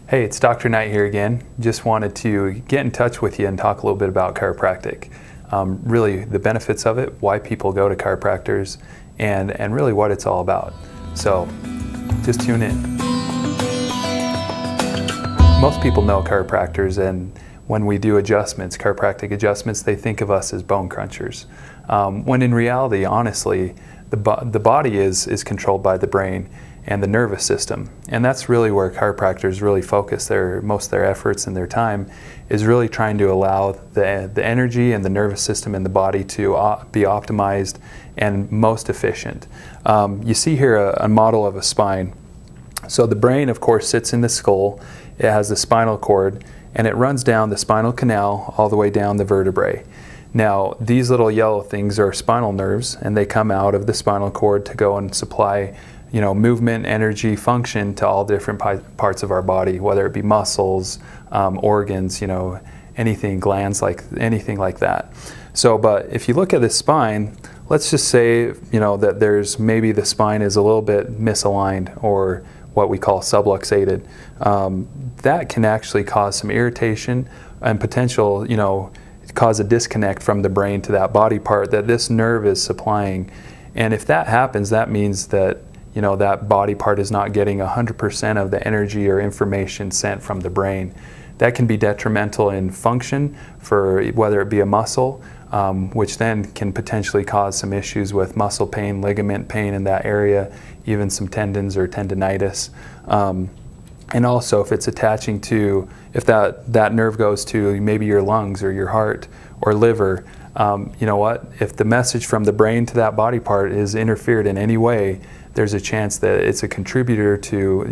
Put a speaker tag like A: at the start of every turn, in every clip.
A: Hey, it's Dr. Knight here again. Just wanted to get in touch with you and talk a little bit about chiropractic. Really the benefits of it, why people go to chiropractors, and really what it's all about. So just tune in. Most people know chiropractors, and when we do adjustments, chiropractic adjustments, they think of us as bone crunchers. When in reality, honestly, the body is controlled by the brain and the nervous system. And that's really where chiropractors really focus most of their efforts and their time, is really trying to allow the energy and the nervous system in the body to be optimized and most efficient. You see here a model of a spine. So the brain, of course, sits in the skull. It has the spinal cord, and it runs down the spinal canal all the way down the vertebrae. Now, these little yellow things are spinal nerves, and they come out of the spinal cord to go and supply movement, energy, function to all different parts of our body, whether it be muscles, organs, anything, glands, anything like that. So, but if you look at the spine, let's just say, that there's maybe the spine is a little bit misaligned, or what we call subluxated. That can actually cause some irritation and potential, cause a disconnect from the brain to that body part that this nerve is supplying. And if that happens, that means that that body part is not getting 100% of the energy or information sent from the brain. That can be detrimental in function for whether it be a muscle, which then can potentially cause some issues with muscle pain, ligament pain in that area, even some tendons or tendinitis. And also if it's attaching to, if that nerve goes to maybe your lungs or your heart or liver, if the message from the brain to that body part is interfered in any way, there's a chance that it's a contributor to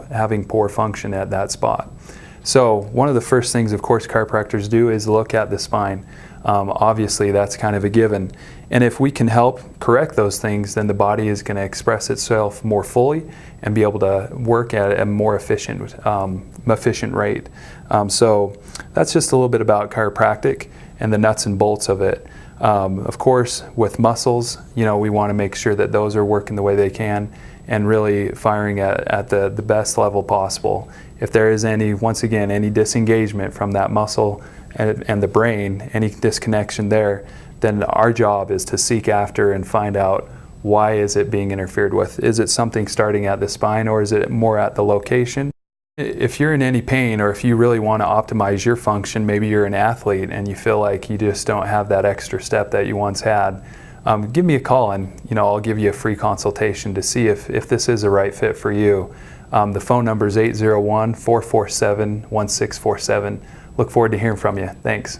A: having poor function at that spot. So one of the first things, of course, chiropractors do is look at the spine. Obviously that's kind of a given, and if we can help correct those things, then the body is going to express itself more fully and be able to work at a more efficient rate. So that's just a little bit about chiropractic and the nuts and bolts of it. Of course, with muscles, we want to make sure that those are working the way they can and really firing at the best level possible. If there is once again, any disengagement from that muscle and the brain, any disconnection there, then our job is to seek after and find out, why is it being interfered with? Is it something starting at the spine, or is it more at the location? If you're in any pain, or if you really want to optimize your function, maybe you're an athlete and you feel like you just don't have that extra step that you once had, give me a call and I'll give you a free consultation to see if this is a right fit for you. The phone number is 801-447-1647. Look forward to hearing from you. Thanks.